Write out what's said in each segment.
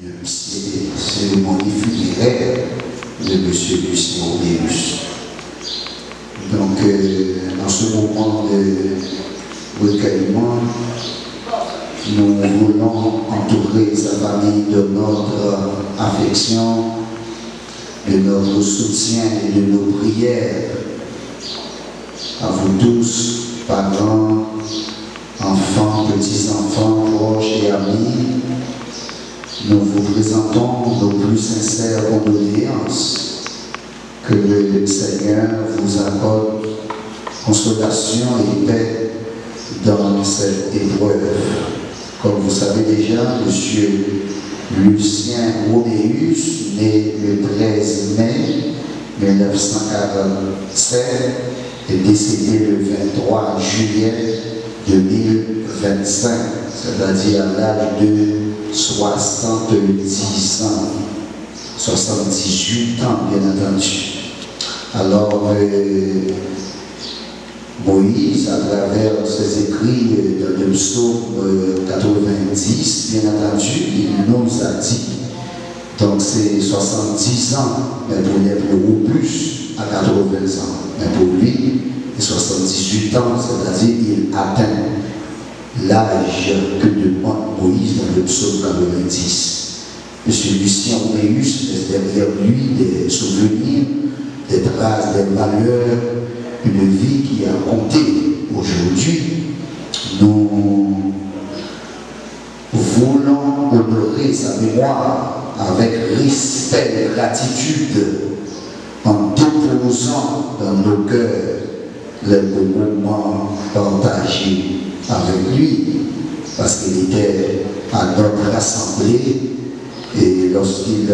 une cérémonie funéraire de M. Lucien Obéus. Donc, dans ce moment de recueillement, nous voulons entourer sa famille de notre affection, de notre soutien et de nos prières. À vous tous, parents, enfants, petits-enfants, proches et amis, nous vous présentons nos plus sincères condoléances. Que le Seigneur vous accorde consolation et paix dans cette épreuve. Comme vous savez déjà, M. Lucien Obéus, né le 13 mai 1947, est décédé le 23 juillet 2025, c'est-à-dire à l'âge de 70 ans, 78 ans bien entendu. Alors, Moïse, à travers ses écrits dans le psaume 90, bien entendu, il nous a dit, donc c'est 70 ans, mais pour les plus à 80 ans. Mais pour lui, 78 ans, c'est-à-dire qu'il atteint l'âge que demande Moïse dans le psaume 90. M. Lucien Obéus laisse derrière lui des souvenirs, des traces, des valeurs, une vie qui a compté. Aujourd'hui, nous voulons honorer sa mémoire avec respect et gratitude en déposant dans nos cœurs les moments partagés avec lui, parce qu'il était à notre assemblée et lorsqu'il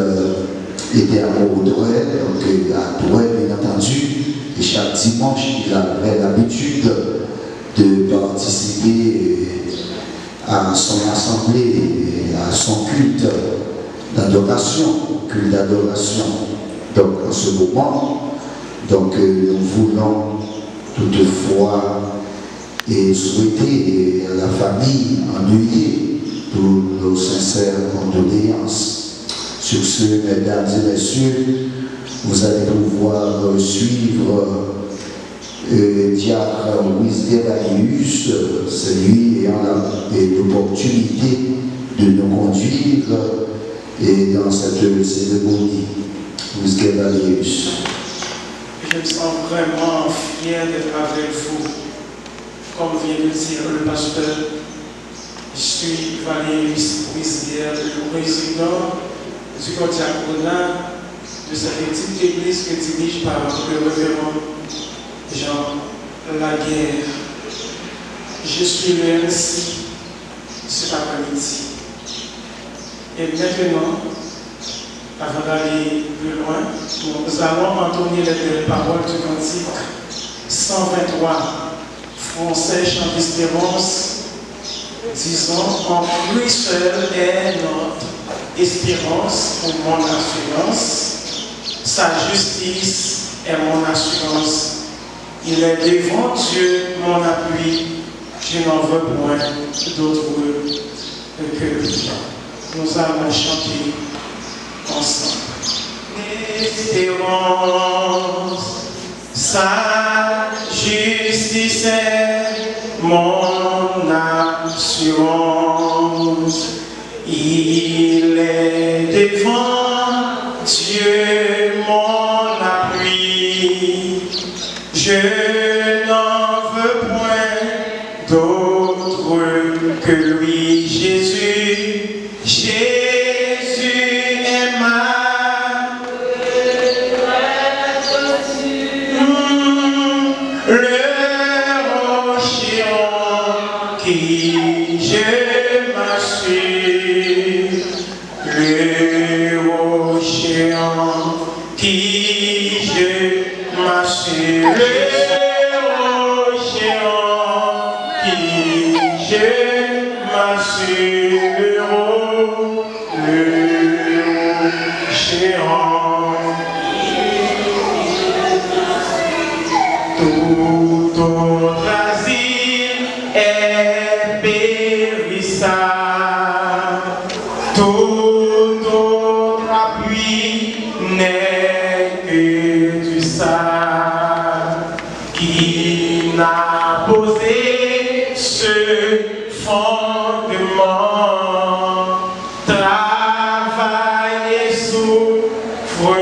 était à Audouin, donc à Douai, bien entendu, et chaque dimanche, il avait l'habitude de participer à son assemblée, à son culte d'adoration, Donc, en ce moment, donc, nous voulons toutefois souhaiter à la famille endeuillée toutes nos sincères condoléances. Sur ce, mesdames et messieurs, vous allez pouvoir suivre Diacre Wisdevalius, celui ayant l'opportunité de nous conduire dans cette cérémonie. Wisdevalius. Je me sens vraiment fier d'être avec vous. Comme vient de dire le pasteur, je suis Valérie Wisdevalius, le président du corps diaconal de cette petite église que dirige par le révérend Jean Laguerre. Je suis le MC cet après-midi. Et maintenant, avant d'aller plus loin, nous allons entonner les paroles du cantique 123, français, chant d'espérance, disons, en lui seul est notre espérance ou mon assurance, sa justice est mon assurance. Il est devant Dieu mon appui, je n'en veux point d'autre que lui. Nous allons chanter ensemble. Espérance, sa justice est mon assurance. Il est devant Dieu mon appui. Je n'en veux point d'autre que lui, Jésus. Jésus est ma le rocher en qui je m'assure, le rocher en qui je m'assure, le rocher en qui je m'assure. Tout autre appui n'est que du sable qui n'a posé ce fondement. Travaille et souffre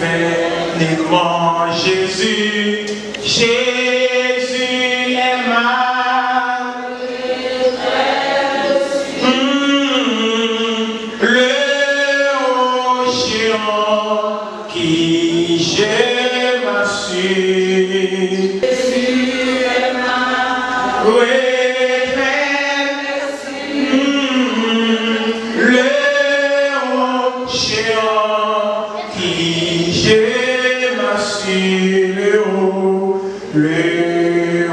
vainement. Jésus, Jésus est mal. Le haut géant qui je m'assure. Jésus est mal. Le haut géant qui je m'assure. Le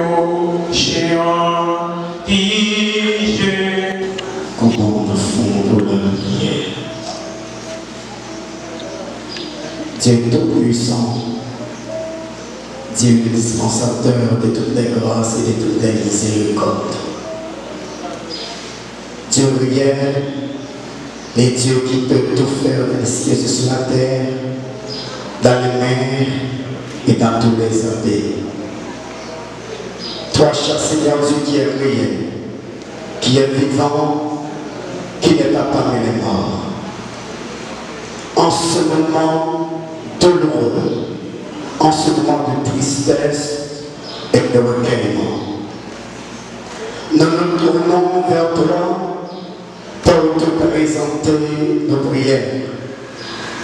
haut géant qui je. Comment on fond pour la prière. Dieu tout-puissant, Dieu dispensateur de toutes les grâces et de toutes les miséricordes. Dieu réel, les dieux qui peuvent tout faire dans les cieux et sur la terre, dans les mers et dans tous les abîmes. Toi, cher Seigneur Dieu qui est réel, qui est vivant, qui n'est pas parmi les morts. En ce moment douloureux, en ce moment de tristesse et de recueillement, nous nous tournons vers toi pour te présenter nos prières.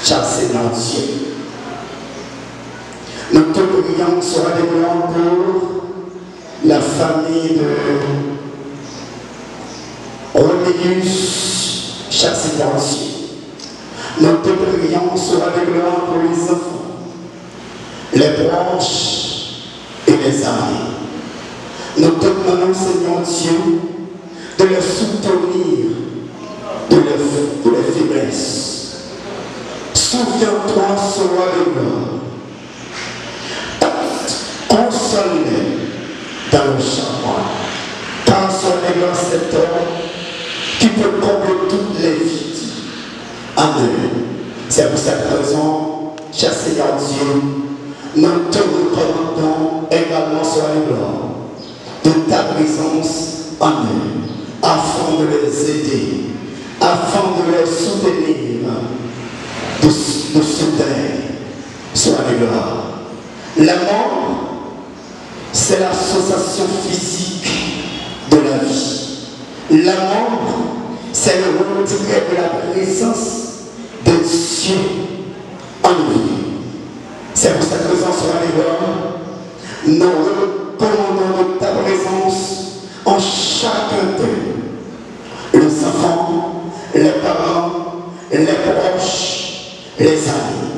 Cher Seigneur Dieu, nous te prions sur les blancs pour la famille de Roméus, cher Seigneur Dieu. Nous te prions sur les blancs pour les enfants, les proches et les amis. Nous te demandons, Seigneur Dieu, de les soutenir de les faiblesses. Souviens-toi sur les blancs. Console-les dans le chagrin. Car sur les blancs, c'est toi qui peut combler toutes les vies. Amen. C'est pour cette raison, cher Seigneur Dieu, nous te recommandons également sur les blancs de ta présence en eux, afin de les aider, afin de les soutenir, de soutenir sur les blancs. La mort, c'est l'association physique de la vie. La mort, c'est le retrait de la présence de Dieu en nous. C'est pour cette raison sur la nous recommandons ta présence en chacun d'eux. Les enfants, les parents, les proches, les amis.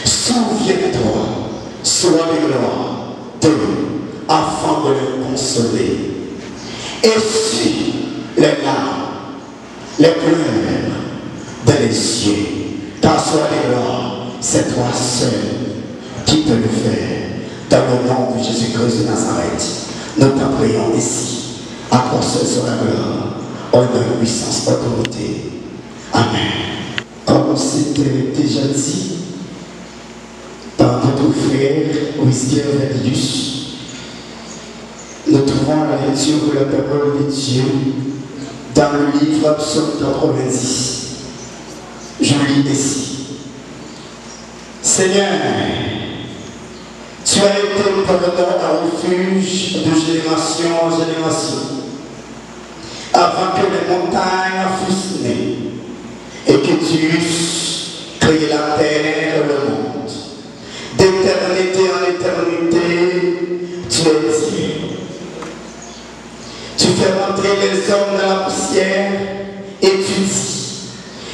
Souviens-toi, sois les gloires d'eux, afin de les consoler. Essuie les larmes, les pleurs dans les yeux, car sois les gloires, c'est toi seul qui peut le faire. Dans le nom de Jésus-Christ de Nazareth, nous t'en prions ici, apôtre sur la gloire, honneur, puissance, autorité. Amen. Comme c'était déjà dit par notre frère Whisper Velius, nous trouvons la lecture de la parole de Dieu dans le livre Psaume 90. Je lis ici. Seigneur, tu as été pour nous un refuge de génération en génération, avant que les montagnes fussent nées et que tu eusses créé la terre et le monde. D'éternité en éternité, tu es Dieu. Tu fais rentrer les hommes dans la poussière et tu dis,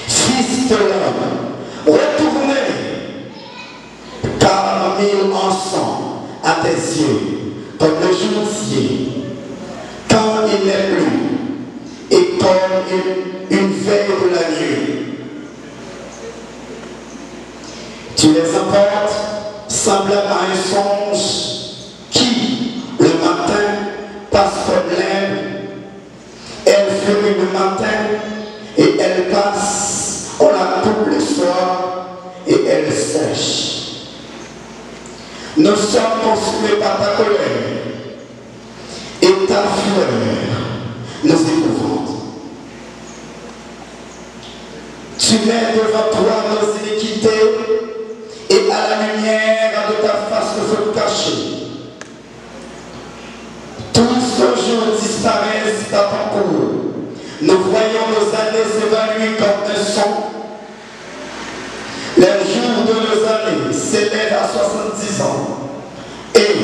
Fils de l'homme, retournez, car mille ensemble à tes yeux, comme le jour entier, quand il n'est plus, et comme une veille de la nuit. Tu les emportes semblables à un songe qui, le matin, passe comme l'herbe. Elle fleurit le matin et elle passe sèche. Nous sommes consumés par ta colère et ta fureur nous épouvante. Tu mets devant toi nos iniquités et à la lumière de ta face nous sommes cachés. Tous ce jour disparaissent à ton cours. Nous voyons nos années s'évanouir comme un son. Les jours de nos années s'élèvent à 70 ans. Et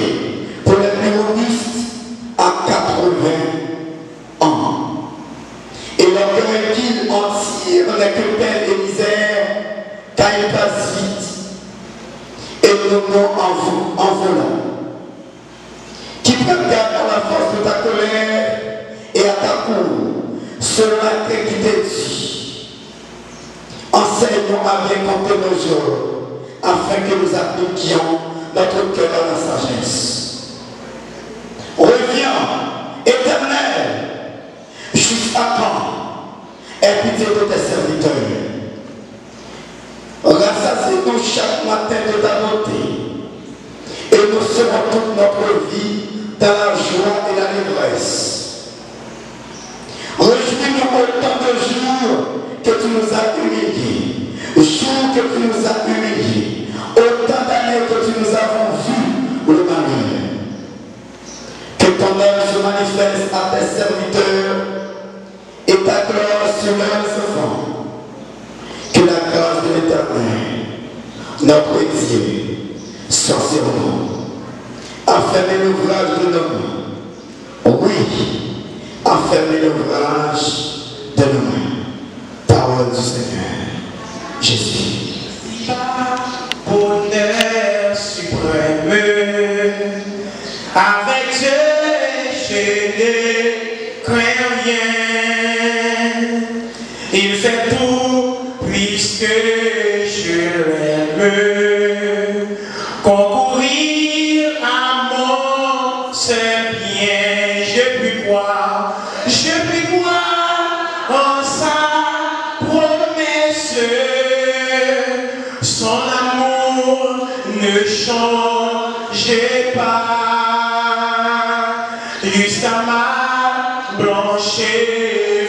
pour les plus robustes, à 80 ans. Et l'orgueil qu'ils en tirent n'est que peine et misère, car ils passent vite. Et nous nous envolons. Qui prennent garde à la force de ta colère et à ta cour, selon laquelle qui t'est dit. Enseignons à bien compter nos jours, afin que nous appliquions notre cœur à la sagesse. Reviens, Éternel, jusqu'à quand? Aie pitié de tes serviteurs. Rassasie-nous chaque matin de ta bonté, et nous serons toute notre vie dans la joie et la l'ivresse. Réjouis-nous autant de jours que tu nous as humiliés, jours que tu nous as humiliés, autant d'années que tu nous avons vus le malheur. Que ton œuvre se manifeste à tes serviteurs et ta gloire sur leurs enfants. Que la grâce de l'Éternel, notre Dieu, soit sur nous. Affermez l'ouvrage de nos mains. Oui, affermez l'ouvrage de nos mains. Parole du Seigneur, Jésus. Bonheur suprême, avec Dieu, je ne crains rien. Il fait tout puisque je l'aime. Concourir à mon seul bien, je puis croire en sa promesse. Son amour ne changeait pas jusqu'à ma blanche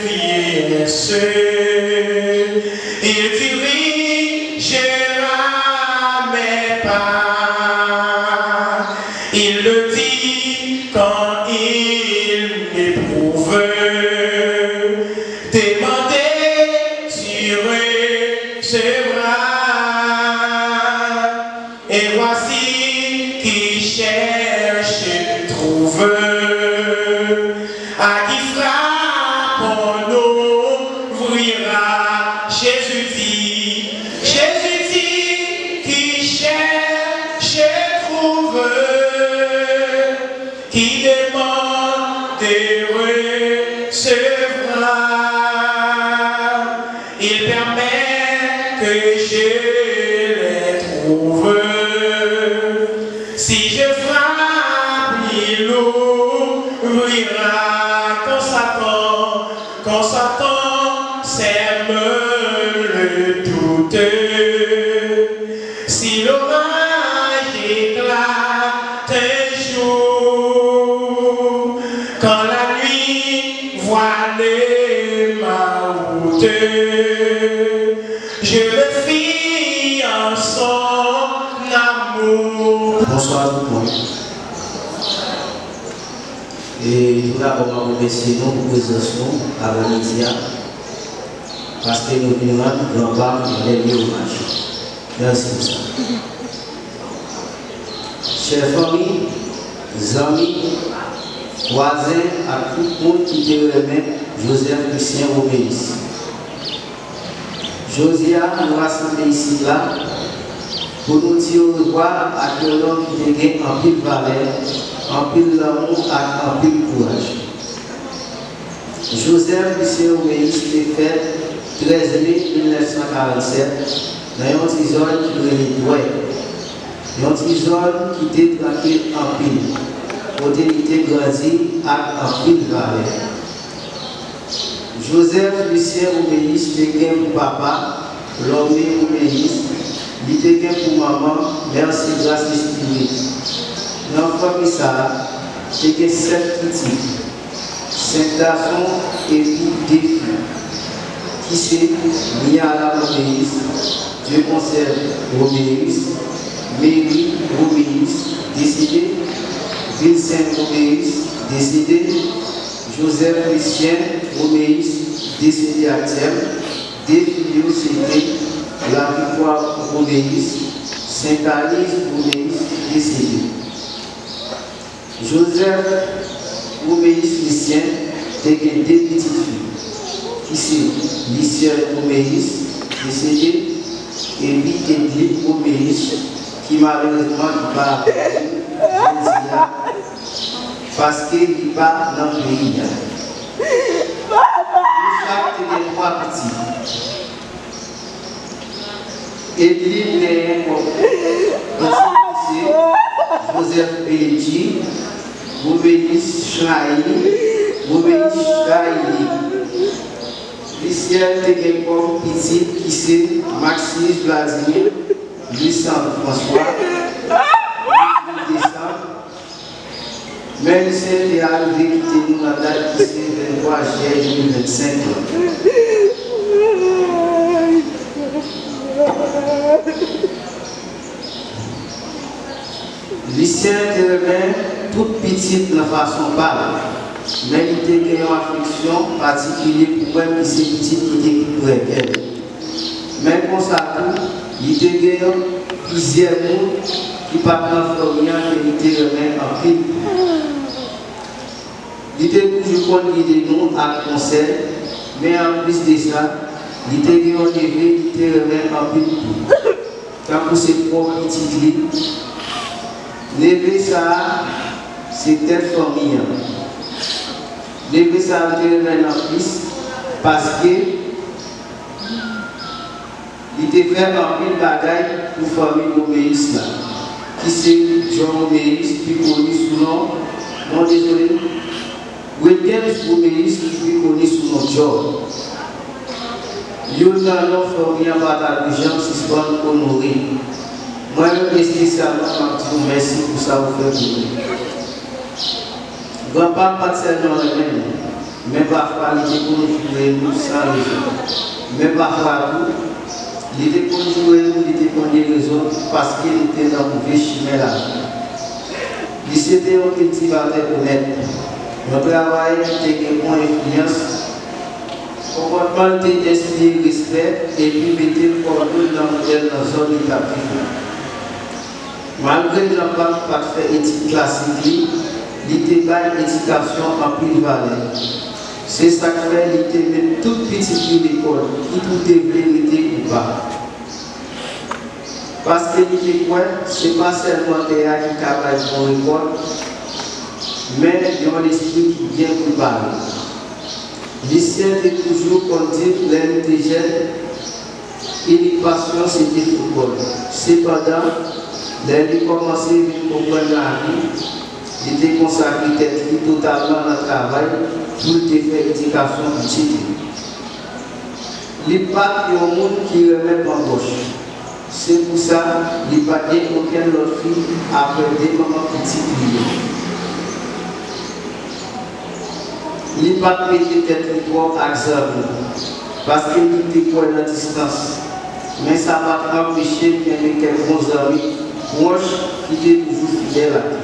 vieillesse. Il dirigera mes pas. Il le dit quand il m'éprouve. Demandez, tu recevras. Et voici qui cherche, trouve. À qui frappe, on ouvrira. Jésus dit, qui cherche, trouve. Qui demande et recevra. Il permet que je les trouve. Si je frappe, il ouvrira. Quand Satan sème le doute. Si l'orage éclate un jour, quand la nuit voile ma route, je le fis en son amour. Bonsoir tout le monde. Et tout d'abord, on va remercier nous pour présence à la média, parce que nous venons de grand-part de les hommage. Merci pour ça. Chers familles, amis, voisins, à tout le monde qui te remet, Joseph Christian Obéis. Josia nous rassemble ici là pour nous dire au revoir à un homme qui te gagne en pile valeur, en pile l'amour et en pile courage. Joseph Christian Obéis est fait 13 mai 1947 dans une petite zone qui est douée. Une petite zone qui était tranquille en pile. Côté qui était grandi en pile valeur. Joseph Lucien Obéis était un papa, l'homme Obéis, il Il était pour maman, merci, grâce estimée. L'enfant qui ça, il 7 petits, 5 garçons et puis 2 filles. Qui c'est Miala Roméis, Dieu conserve Roméis, Mary Roméis, décédé, Vincent Roméis, décédé, Joseph Christian Roméis, décédé à terme, 2 filles c'était la Victoire Roméis, Saint-Alice Roméis, décédé. Joseph Roméis Christian, était 2 petites filles. Qui c'est Lycia Roméis, décédé, et puis Edith Roméis, qui malheureusement n'est pas parce qu'il n'est pas dans le pays. Chaque des 3 petits. Edith est Joseph Pelletier, Roméis Chahi, Roméis Chahi. Lycia était comme petit qui c'est Maxime Vladimir, Lucien François, mais Lycia est arrivé quitter nous la date qui c'est 23 juillet 2025. Lycia était toute petite de la façon parle. Mais il était une affection particulière pour moi qui c'est petit qui était pour elle. Mais pour ça, il était plusieurs mots qui partent dans le formulaire qui était en pile. Il était toujours connu de nous à concert, mais en plus de ça, il était enlevé, il était en pile. Quand pour ses propres petits livres, lever ça, c'était famille. Lever ça en plus parce que il était fait un pile de bagaille pour famille Roméis là. Qui c'est Jean Roméis, qui connu sous nom, non désolé, Williams Roméis, qui connu sous nom John. Il y a une famille en bataille de gens qui sont honorés. Moi-même, spécialement, je vous remercie pour ça vous faire pour nous. Grand-père pas seulement le même, mais parfois il était conjuré nous sans raison. Mais parfois tout, il était conjuré nous, il était connu les autres parce qu'il était dans le mauvais chemin là. Il s'était un petit bataille honnête. Notre travail était une bonne influence. Comportement était inspiré respect et puis mettait le cordon dans le modèle dans la zone de tapis. Malgré que la part pas fait éthique classique, il était une éducation en plus de valeur. C'est ça qui fait qu'il était même toute petite fille d'école, qui pouvait vérité ou pas. Parce que l'idée quoi, ce n'est pas seulement Théa qui travaille pour l'école, mais il y a un esprit qui vient pour parler. Lycée était toujours conduit l'intelligence et l'équation c'était le football. Cependant, il commençait à comprendre la vie. Il était consacré totalement à le travail pour faire éducation utile. Il n'y a pas de monde qui remet en gauche. C'est pour ça qu'il n'y a pas aucune autre fille après des moments petits pliés. Il n'y a pas de tête trop exemple parce qu'il était pour la distance. Mais ça va empêcher qu'il y ait quelques bons amis proches qui étaient toujours fidèles à lui.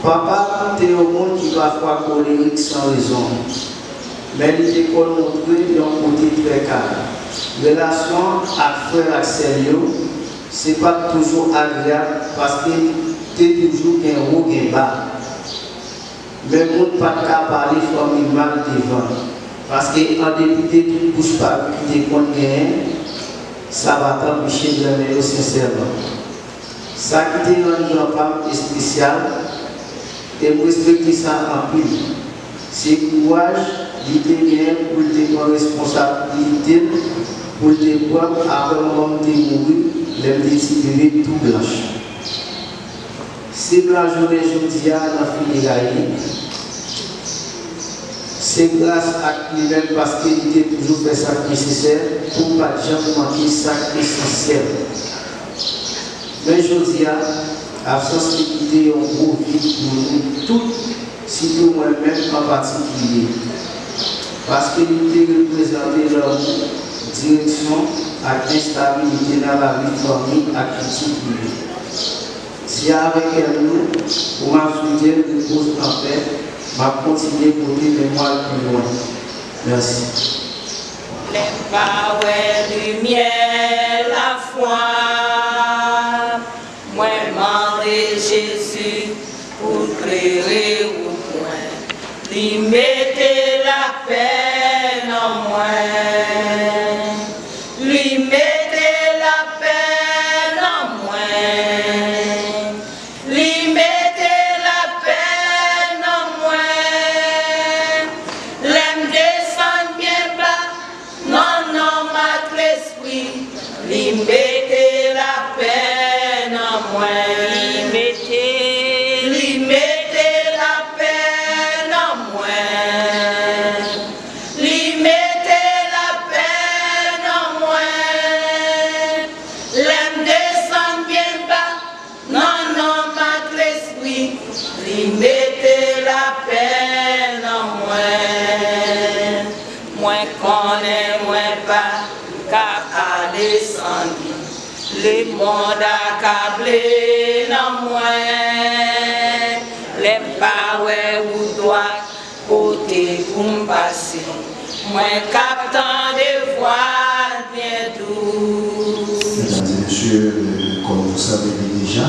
Papa était au monde qui va faire colérique sans raison. Mais il était montré d'un côté très calme. Relation avec frère Axel, ce n'est pas toujours agréable parce qu'il était toujours un haut et bas. Mais le monde n'a pas parler formellement devant. Parce qu'en dépit de toute bouche par qui était contre ça va t'empêcher de l'aimer sincèrement. Ça qui était une femme spéciale. Et vous respectez ça en plus. C'est courage, l'idée bien pour te prendre responsabilité, pour te prendre après un moment de mourir, les petits bébés tout blanches. C'est blanc journée, je dis à la fille. C'est grâce à lui-même parce qu'il était toujours fait ça nécessaire pour ne pas jamais manquer ça essentiel. Mais je dis à absence d'équité, on gros vide pour nous tous, surtout moi-même en particulier. Parce que l'unité représente leur direction à l'instabilité dans la vie de famille à critique privée. Si avec elle, nous, pour m'assurer de pose en paix, m'a continué pour dire les mois plus loin. Merci. Les power lumière, la foi, moi mandé Jésus pour clairer au point, lui mettez la peine en moi, lui mettez la peine en moi. Mettez la peine en moi, lui mettez la peine en moi, lui mettez la peine en moi, l'aime descend bien bas, non, mate l'esprit, lui mettez la peine en moi connais, moi pas. À descendre, le monde accablé dans moi, les parois ou doigts côté pour me passer, moi captant des voix bien douces. Mesdames et messieurs, comme vous savez déjà,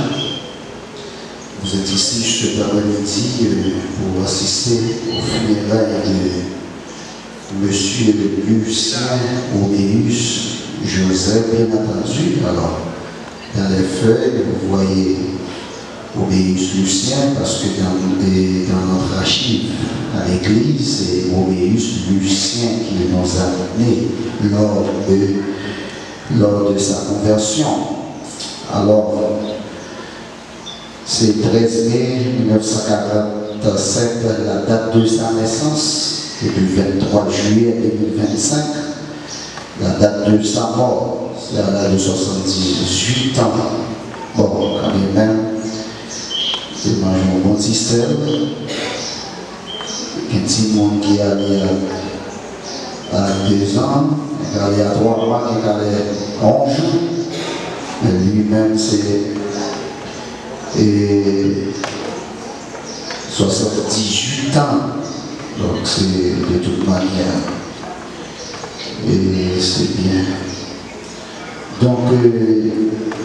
vous êtes ici ce après-midi pour assister au funérailles de Monsieur Lucien Obéus Joseph, bien entendu. Alors, dans les feuilles, vous voyez Obéus Lucien, parce que dans notre archive à l'église, c'est Obéus Lucien qui nous a amené lors de sa conversion. Alors, c'est 13 mai 1947, la date de sa naissance. Et le 23 juillet 2025, la date de sa mort, c'est à l'âge de 78 ans. Bon, quand même, c'est un bon système. Il y a un petit monde qui est allé à 2 ans, qui est allé à 3 mois, qui est allé à 11 jours. Et lui-même, c'est 78 ans. Donc c'est de toute manière, et c'est bien. Donc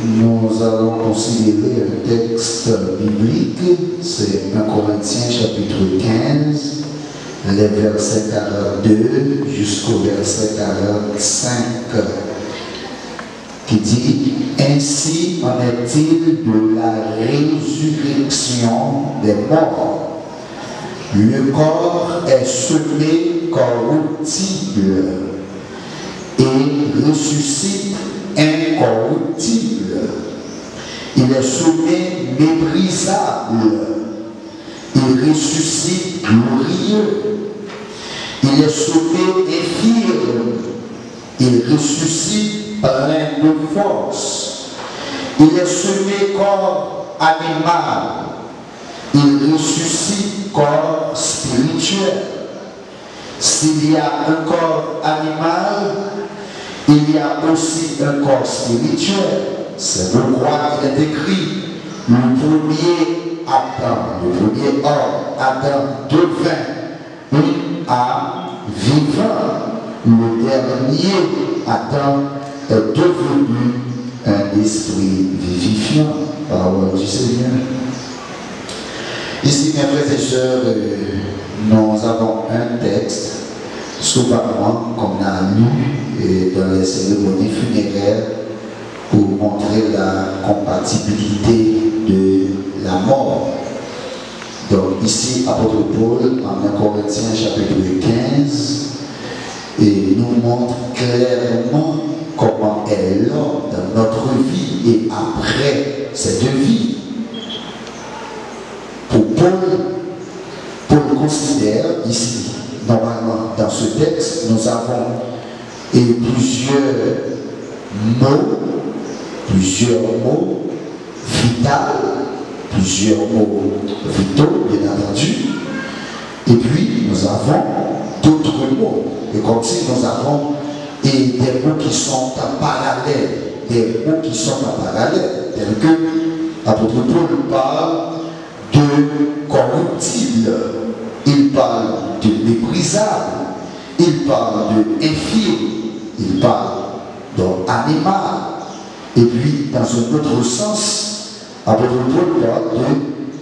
nous allons considérer un texte biblique, c'est 1 Corinthiens chapitre 15, les versets 42 jusqu'au verset 45, qui dit « Ainsi en est-il de la résurrection des morts. Le corps est semé corruptible et ressuscite incorruptible. Il est semé méprisable, il ressuscite glorieux. Il est semé infirme, il ressuscite plein de force. Il est semé corps animal, il ressuscite corps spirituel. S'il y a un corps animal, il y a aussi un corps spirituel. C'est pourquoi il est écrit, le premier Adam, le premier homme, Adam devint une âme vivante. Le dernier Adam est devenu un esprit vivifiant. Parole du Seigneur. Ici, mes frères et sœurs, nous avons un texte, souvent comme on a lu dans les cérémonies funéraires, pour montrer la compatibilité de la mort. Donc ici, apôtre Paul, en 1 Corinthiens chapitre 15, et nous montre clairement comment est l'homme dans notre vie et après cette vie. Pour Paul considère ici, normalement, dans ce texte, nous avons plusieurs mots vitaux, plusieurs mots vitaux, bien entendu. Et puis, nous avons d'autres mots. Et comme si nous avons des mots qui sont en parallèle, tels que l'apôtre Paul parle de corruptible, il parle de méprisable, il parle de infirme, il parle d'animal. Et puis, dans un autre sens, l'apôtre Paul parle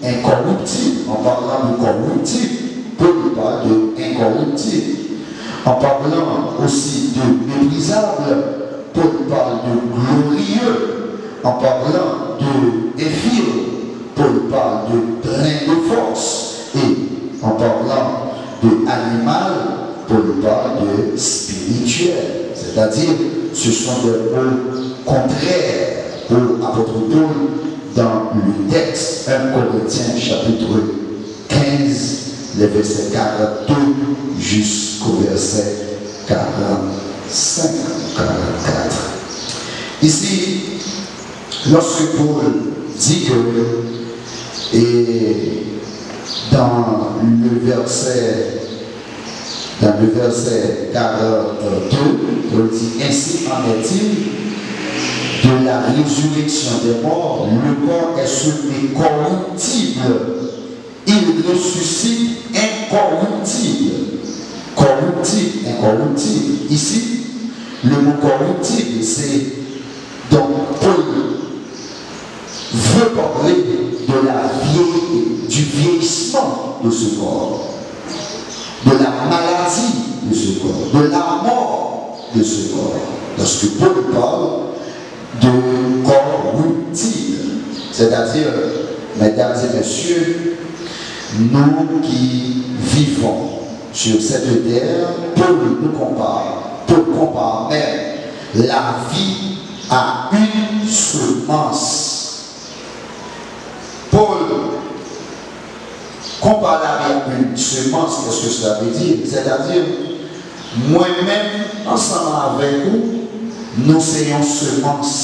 d'incorruptible. En parlant de corruptible, Paul parle d'incorruptible. En parlant aussi de méprisable, Paul parle de glorieux. En parlant de infirme, Paul parle de plein de force. Et en parlant de animal, Paul parle de spirituel. C'est-à-dire, ce sont des mots contraires pour l'apôtre Paul dans le texte 1 Corinthiens chapitre 15, les versets 42 jusqu'au verset 45, 44. Ici, lorsque Paul dit que, et dans le verset 42, Paul dit, ainsi en est-il de la résurrection des morts, le corps est soumis corruptible, il ressuscite incorruptible. Corruptible, incorruptible. Ici, le mot corruptible, c'est donc Paul veut parler du vieillissement de ce corps, de la maladie de ce corps, de la mort de ce corps. Lorsque Paul parle de corruptible, c'est-à-dire, mesdames et messieurs, nous qui vivons sur cette terre, Paul compare même la vie à une semence. Paul compare la vie à une semence. Qu'est-ce que cela veut dire? C'est-à-dire, moi-même, ensemble avec vous, nous sommes semence.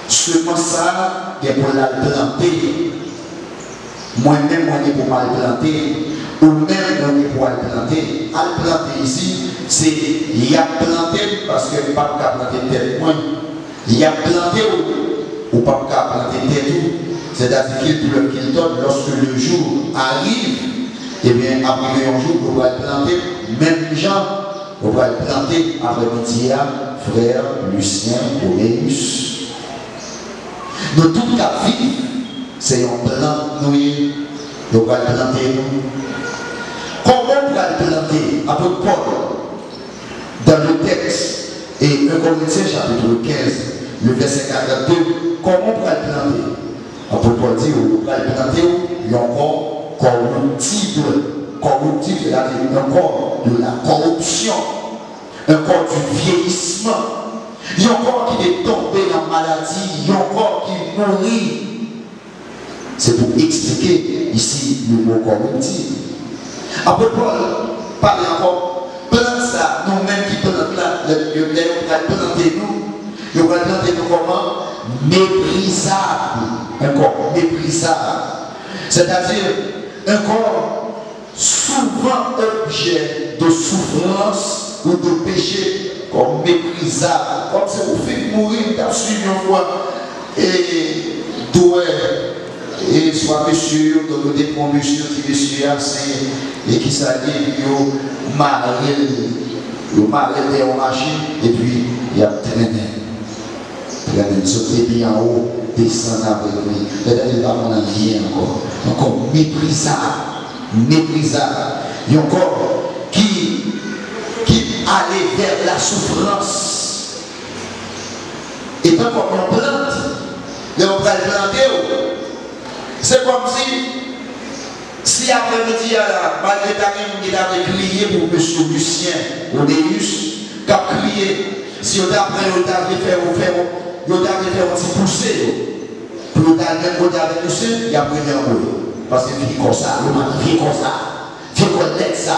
Semence ça, c'est pour la planter. Moi-même, on est pour mal planter. Ou même, on est pour la planter. À la planter ici, c'est il y a planté parce que le pape a planté tête point. Il y a planté ou pas planter tête tout. C'est-à-dire qu'il pleuve, qu'il donne lorsque le jour arrive. Et bien, après un jour, on va planter, même gens, on va planter après-midi, frère Lucien Oméus. Nous, toute la vie, c'est un plan noué, on va planter nous. Comment on va planter? Après Paul, dans le texte, et 1 Corinthiens chapitre 15, le verset 42, comment on va planter? Après Paul dit, on va planter, il y a encore corruptible. Corruptible, c'est-à-dire un corps de la corruption, un corps du vieillissement. Il y a encore qui est tombé dans la maladie, il y a encore qui mourit. C'est pour expliquer ici le mot corruptible. Après Paul parle encore, plante ça, nous-mêmes qui plantons là, nous va planter nous comment? Méprisable. Un corps méprisable. C'est-à-dire un corps souvent objet de souffrance ou de péché, comme méprisable, comme si vous faites mourir, t'as suivi une fois, et doué, et soit monsieur, donc des bons monsieur qui monsieur assez, et qui s'allie, il marre en machine, et puis il y a traîné, sauter bien en haut, descendre avec lui, c'est-à-dire qu'il va prendre rien encore méprisable. Méprisable. Il y a encore qui allait vers la souffrance. Et tant qu'on plante, on va planter. C'est comme si après-midi, malgré ta il avait crié pour M. Lucien Oméus, qui a crié, si on a pris le temps de faire un petit pousser, pour le temps de faire avec Lucien, il a pris un mot. Parce que vit comme ça, le mari vit comme ça, vit comme ça,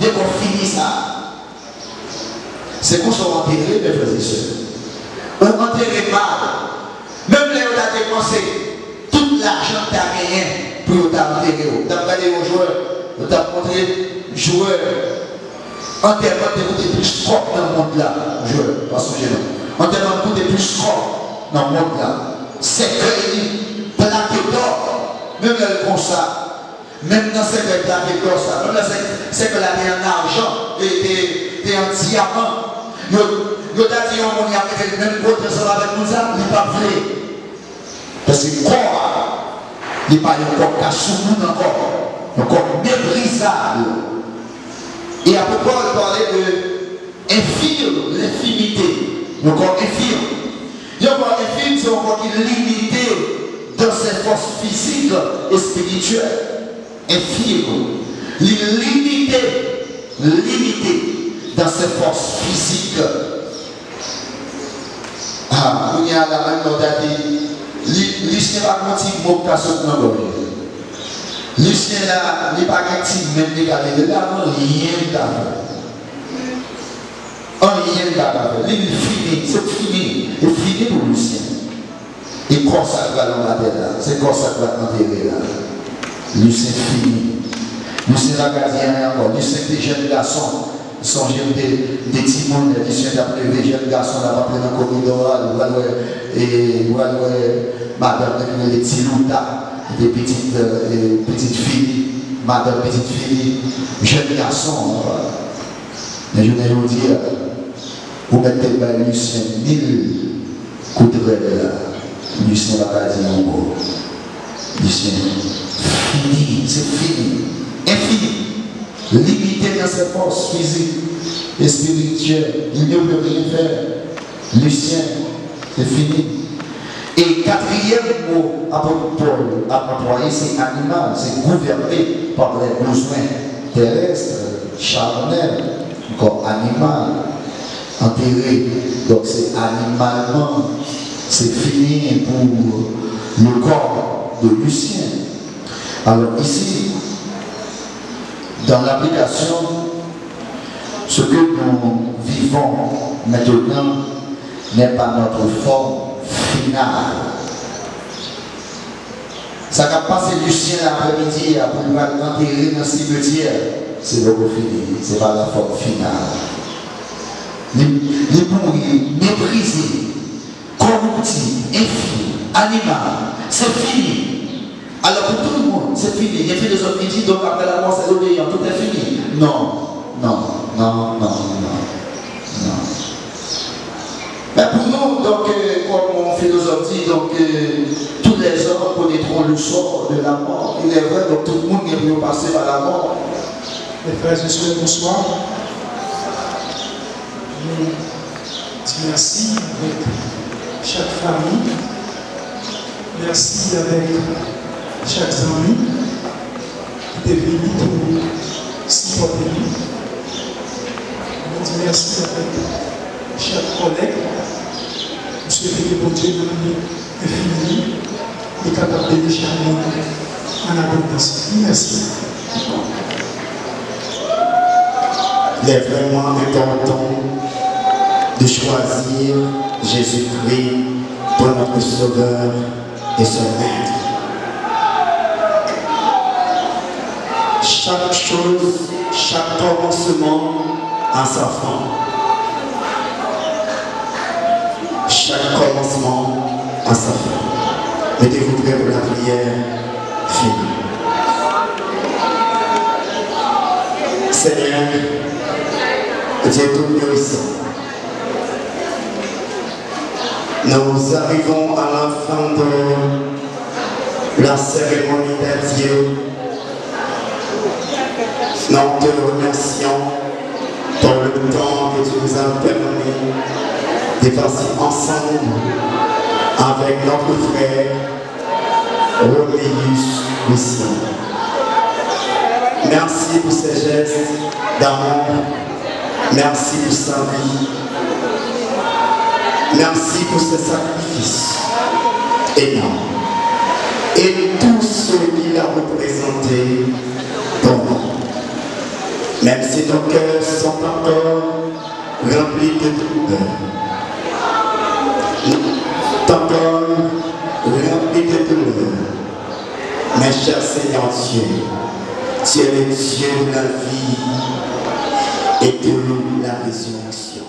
dès qu'on finit ça, c'est qu'on soit enterré, mes frères et sœurs. On enterre mal. Même les on a dépensé tout l'argent que tu as gagné pour t'enterrer. Tu as regardé aux joueurs, tu as montré joueurs. Enterrement coûte plus fort dans le monde là, joueurs, pas songer non. Enterrement coûte plus fort dans le monde là. C'est que plaqué d'or, même le comme ça. Même dans ces plaqués d'or, ça, même là, c'est que là, il y a un argent et un diamant. Yo t'a dit, on y a fait le même gros trésor avec nous, ça, il n'est pas vrai. Parce que le corps, il n'est pas un corps qui a soumis encore, un corps méprisable. Et à propos, on parlait de infime, l'infimité, le corps infime. Le corps infime, c'est un corps qui est limité dans ses forces physiques et spirituelles. Infime, limité dans ses forces physiques. Ah, il y a la même dit, l'histoire va continuer à passer dans le monde. Lucien là, il n'est pas actif, même les gars, il n'a rien d'affaire. Rien d'affaire. Il est fini, c'est fini. Il est fini pour Lucien. Et quoi ça va dans la tête là? C'est quoi ça va enterrer là? Lucien fini. Lucien n'a pas dit rien encore. Lucien était jeune garçon. Son jeune des petits mondes, Lucien a appelé les jeunes garçons, il a appelé dans le corridor, et madame les petits loutas. Des petites filles, madame petite fille, jeune garçon. Mais je vais vous dire, vous mettez Lucien 1000 coups de là. Lucien va pas dire un mot. Lucien, fini, c'est fini, infini. Limité dans ses forces physiques et spirituelles, il ne peut rien faire. Lucien, c'est fini. Et quatrième mot, apôtre Paul a employé, c'est animal, c'est gouverné par les besoins terrestres, charnels, encore animal, enterré. Donc c'est animalement, c'est fini pour le corps de Lucien. Alors ici, dans l'application, ce que nous vivons maintenant n'est pas notre forme finale. Ça va passer Lucien l'après-midi pour nous enterrer dans le cimetière. C'est le fini, ce n'est pas la forme finale. Les pourris, méprisés, corruptifs, infini, animal, c'est fini. Alors pour tout le monde, c'est fini. Il y a des autres qui disent donc après la mort, c'est l'obéissance, tout est fini. Non. Mais pour nous, donc, comme mon philosophe dit, donc, tous les hommes connaîtront le sort de la mort. Il est vrai, donc tout le monde est venu passer par la mort. Mes frères et sœurs, bonsoir. Je dis merci avec chaque famille. Merci avec chaque ami qui est venu pour supporter nous. Je dis merci avec chaque collègue. Je souhaite que votre Dieu nous infini et capable de décharger en abondance. Merci. Il est vraiment important de choisir Jésus-Christ pour notre Sauveur et son Maître. Chaque chose, chaque commencement a sa fin. Chaque commencement a sa fin. Mettez-vous prêts pour la prière finie. Seigneur, Dieu tout-puissant, nous arrivons à la fin de la cérémonie d'adieu. Nous te remercions pour le temps que tu nous as permis de passer ensemble avec notre frère Roméus Lucien. Merci pour ces gestes d'amour. Merci pour sa vie. Merci pour ses sacrifices énormes. Et tout ce qu'il a représenté pour nous. Même si nos cœurs sont encore remplis de douleur. Encore remplis de douleur. Mais cher Seigneur Dieu, tu es le Dieu de la vie et de la résurrection.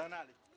Learn, Ali.